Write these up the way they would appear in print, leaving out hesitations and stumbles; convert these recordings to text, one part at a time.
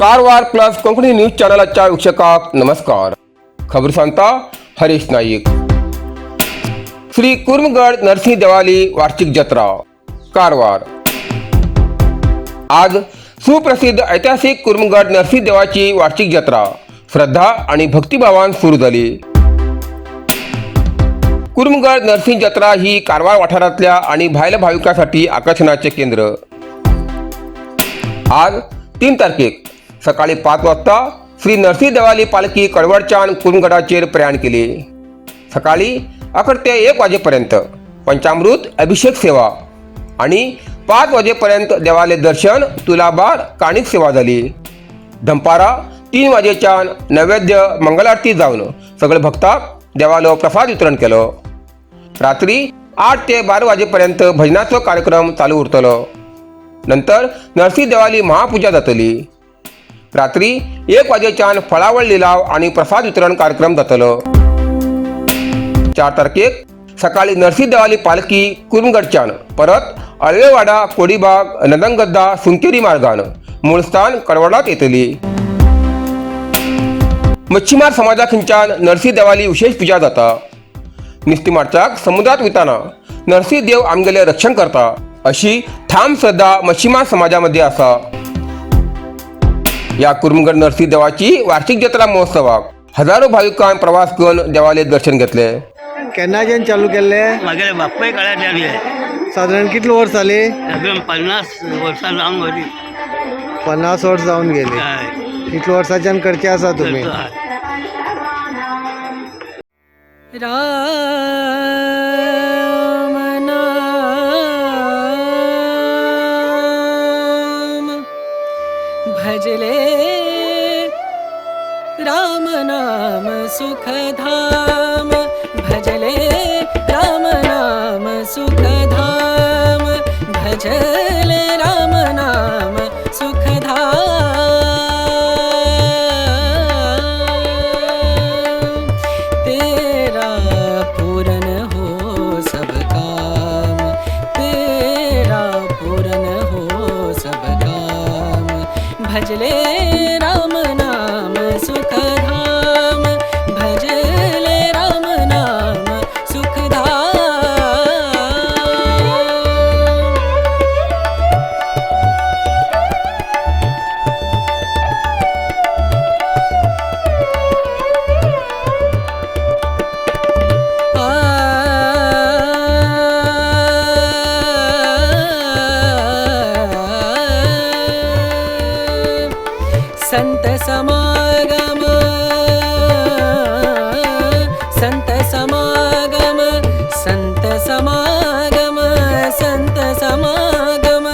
Karwar plus Konkani news चॅनलच्या वीक्षकाक नमस्कार. खबर सांगता हरीश नाईक. श्री कुर्मगड नरसिंह देवाली वार्षिक जत्रा कारवार. आज सुप्रसिद्ध ऐतिहासिक कुर्मगड नरसिंह देवाची वार्षिक जत्रा श्रद्धा आणि भक्तिभावान सुरू झाली. कुर्मगड नरसिंह जत्रा ही कारवार वाठारातल्या आणि भायल्या भाविकांसाठी आकर्षणाचे केंद्र. आज 3 तारखेक सकाळी 5 वाजता श्री नरसिंह देवाली पालखी कळवडच्यान कुर्मगडाचेर प्रयाण केली. सकाळी 11 ते 1 वाजेपर्यंत पंचामृत अभिषेक सेवा आणि 5 वाजेपर्यंत देवाले दर्शन तुलाभार काणिक सेवा झाली. दंपारा 3 वाजेच्यान नैवेद्य मंगलारती जावन सगळे भक्तांक देवालो प्रसाद वितरण केलो. रात्री 8 ते 12 वाजेपर्यंत भजनाचो कार्यक्रम चालू उरतलो. नंतर नरसिंह देवाली महापूजा जातली. रात्री 1 वाजेच्यान फळावळ लिलाव आणि प्रसाद वितरण कार्यक्रम जातलो. 4 तारखेक सकाळी नरसिंह देवाली पालखी कुर्मगडच्यान परत अळवेवाडा, कोडीबाग, नंदनगद्दा, सुंकेरी मार्गान मूळ स्थान कळवडात येतली. मच्छीमार समाजा खिंच्यान नरसिंह देवाली विशेष पूजा जाता. निस्तीमारच्याक समुद्रात वयताना नरसिंह देव आमगेले रक्षण करता अशी ठाम श्रद्धा मच्छीमार समाजामध्ये आसा. या कुर्मगड नरसिंह देवाची वार्षिक जत्रा महोत्सवाक हजारो भाविकांनी प्रवास करून देवाले दर्शन घेतले. केन्नाच्यान चालू केल्ले? म्हागे बापूय काळार जाले. साधारण कितले वर्स जाली? एकदम 50 वर्सां जावन गेली. 50 वर्स जावन गेली. हय. इतल्या वर्साच्यान करचे आसा तुमी? राम नाम भजले राम नाम सुखधाम भजले राम नाम सुखधाम भजले राम नाम सुखधाम तेरा पूरन हो सब काम तेरा पूरन हो सब काम भजले राम नाम सुखधाम भजले राम नाम सुखधाम. संत समागम संत समागम संत समागम संत समागम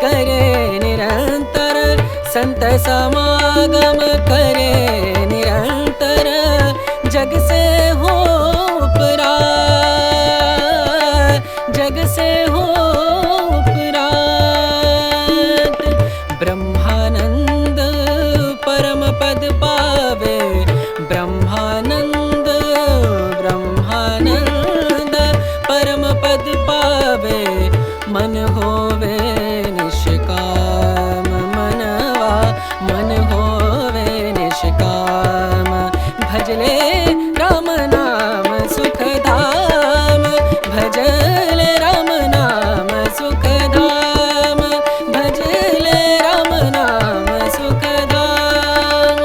करे निरंतर संत समागम करे निरंतर जग से हो उपरात जग से हो उपरात ब्रह्मानंद परम पद पावे ब्रह्मानंद ब्रह्मानंद परम पद पावे मन होवे निष्काम मनवा मन होवे निष्काम भजले राम नाम सुखधाम भजले राम नाम सुखधाम भजले राम नाम सुखधाम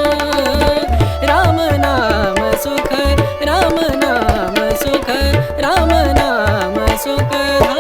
राम नाम सुख राम नाम सुख राम नाम सुखधाम.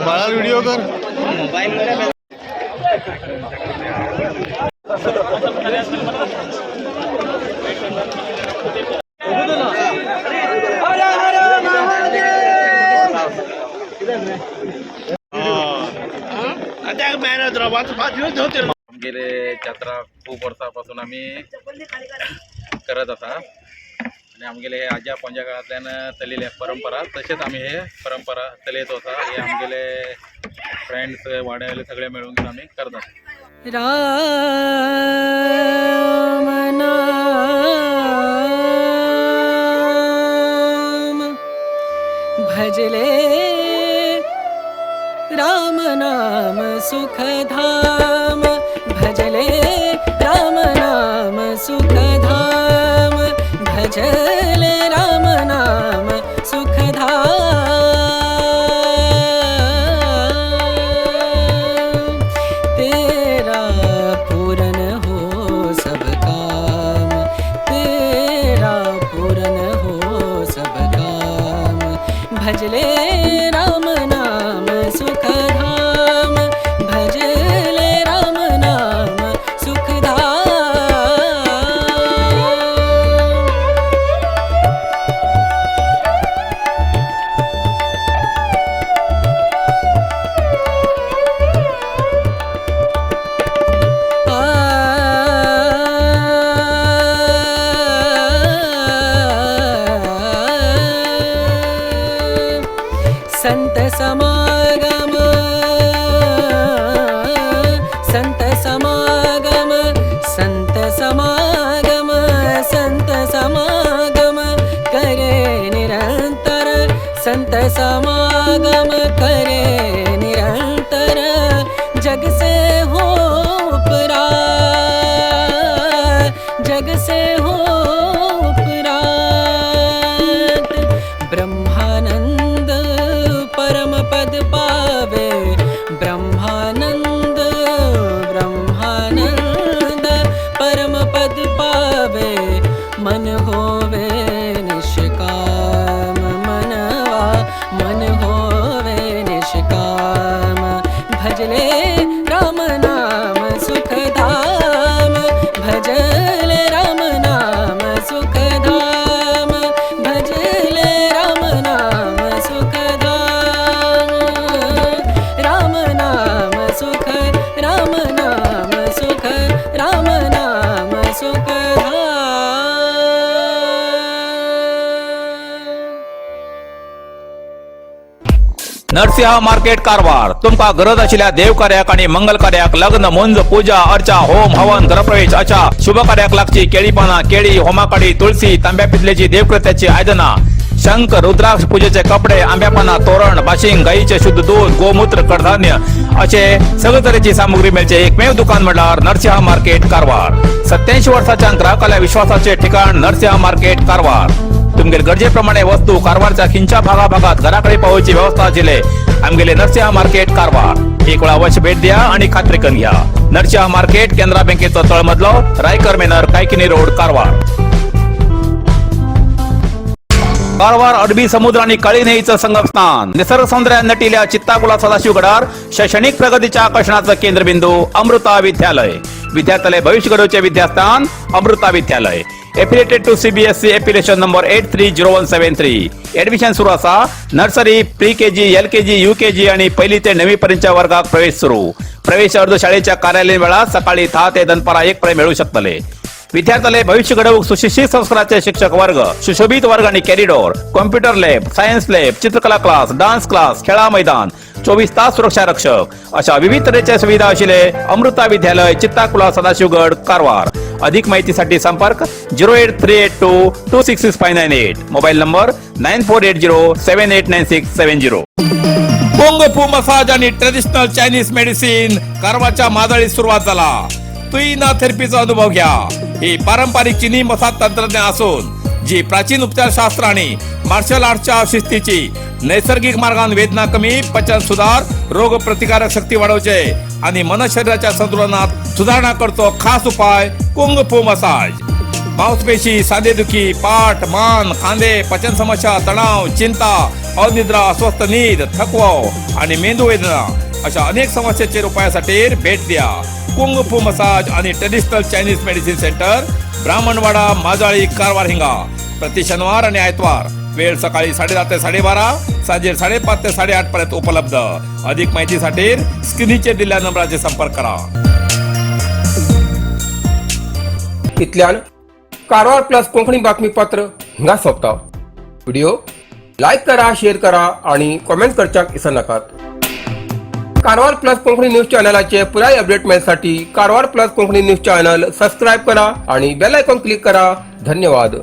बाळा व्हिडिओ कर. गेले जत्रा खूप वर्षापासून आम्ही करत आता आणि आमगेले हे आज्या पंजा काळातल्यानं चलेल्या परंपरा तसेच आम्ही हे परंपरा चलत होता. हे आमगेले फ्रेंड्स वाड्याले सगळे मिळून घेऊन आम्ही करत असतो. राम नाम भजले राम नाम सुखधाम भजले राम नाम सुखधाम भजले राम नाम सुखधाम तेरा पूरन हो सब काम तेरा पूरन हो सब काम भजले राम नाम सुखधाम भजले राम नाम सुखधाम. संत समागम संत समागम संत समागम संत समागम करे निरंतर संत समागम करे निरंतर जग से हो उपरात जग से हो उपरात ब्रह्मानंद परम पद पावे ब्रह्मानंद ब्रह्मानंद परम पद पावे मन होवे निष्काम मनवा मन होवे निष्काम भजले राम नाम सुखधाम भजले राम नाम सुखधाम भजले राम नाम सुखधाम राम नाम सुख राम नाम सुख राम नाम सुखधाम. नरसिंह मार्केट कारवार तुमका गरज आशिल्ल्या देव कार्याक आणि मंगल कार्याक लग्न मुंज पूजा अर्चा होम हवन ग्रहप्रवेश अशा शुभ कार्याक लागची केळी पाना केळी होमाकाडी तुळशी तांब्या पितलेची देवकृत्याची आयदना शंख रुद्राक्ष पूजेचे कपडे आंब्या पाना तोरण बाशिंग गाईचे शुद्ध दूध गोमूत्र कडधान्य असे सगळे तऱ्हेची सामुग्री मिळचे एकमेव दुकान म्हणल्यार नरसिंह मार्केट कारवार. 87 वर्षाच्या ग्राहकाला विश्वासाचे ठिकाण नरसिंह मार्केट कारवार. तुमगेल गरजेप्रमाणे वस्तू कारवारच्या खिंच्या भागाभागात घराकडे पावोची व्यवस्था आशिल्ले आमगेले नरसिंह मार्केट कारवार. एक वेळा अवश्य भेट द्या आणि खात्री करून घ्या. नरसिंह मार्केट केंद्रा बँकेचो तळमजलो रायकर मेनर कायकिनी रोड कारवार. कारवार अरबी समुद्र आणि काळी नदीचं संगमस्थान निसर्ग सौंदर्याने नटिल्या चित्ताकुला सदाशिवगडार शैक्षणिक प्रगतीच्या आकर्षणाचं केंद्रबिंदू अमृता विद्यालय. विद्यार्थ्यालय भविष्य घडवचे विद्यास्थान Amrita Vidyalaya. Affiliated to CBSE application number 830173. Admission सुरू असा. Nursery pre KG LKG UKG आणि पहिली ते 9वी पर्यंतच्या वर्गात प्रवेश सुरू. प्रवेश अर्ज शाळेच्या कार्यालयीन वेळा सकाळी 10 ते दनपारा 1 पर्यंत मिळू शकतले. विद्यार्थ्यालय भविष्य घडवूक सुशिक्षित संस्काराचे शिक्षक वर्ग सुशोभित वर्ग आणि corridor computer lab science lab चित्रकला क्लास डान्स क्लास खेळा मैदान 24 तास सुरक्षा रक्षक अशा विविध तऱ्हेच्या सुविधा आशिल्ले अमृता विद्यालय चित्ताकुला सदाशिवगड कारवार. अधिक माहितीसाठी संपर्क 08382266598. Mobile number 9480789670. Kung fu massage आणि ट्रेडिशनल चायनीज मेडिसिन कारवारच्या मादळीत सुरुवात झाला. तुईना थेरपीचा अनुभव घ्या. ही पारंपरिक चीनी मसाज तंत्रज्ञान असून जी प्राचीन उपचारशास्त्र आणि मार्शल आर्टच्या शिस्तीची नैसर्गिक मार्गाने वेदना कमी पचन सुधार रोग प्रतिकारक शक्ती वाढवचे आणि मन शरीराच्या संतुलनात सुधारणा करतो. खास उपाय कुंग फू मसाज. मांसपेशी, सांधेदुखी, पाठ, मान, खांदे, पचन समस्या, तणाव, चिंता, अनिद्रा, अस्वस्थ नींद, थकवा आणि मेंदू वेदना अशा अनेक समस्यांचे उपायासाठी भेट द्या. कुंग फू मसाज आणि traditional Chinese medicine centre, Brahmanwada, Majali, Karwar, हिंगा. प्रति शनिवार आणि आयतवार. वेळ सकाळी 10:30 ते 12:30, सांजे 5:30 ते 8:30 पर्यंत उपलब्ध. अधिक माहितीसाठी स्क्रीनचे दिलेल्या नंबराचे संपर्क करा. इथल्यान कारवार प्लस कोंकणी बातमीपत्र हिंगा सोंपता. व्हिडिओ लाईक करा, शेअर करा आणि कमेंट करच्याक विसरू नाकात. कारवार प्लस कोंकणी न्यूज चॅनलाचे पुराय अपडेट मिळण्यासाठी Karwar plus Konkani news channel subscribe करा आणि बेल आयकॉन क्लिक करा. धन्यवाद.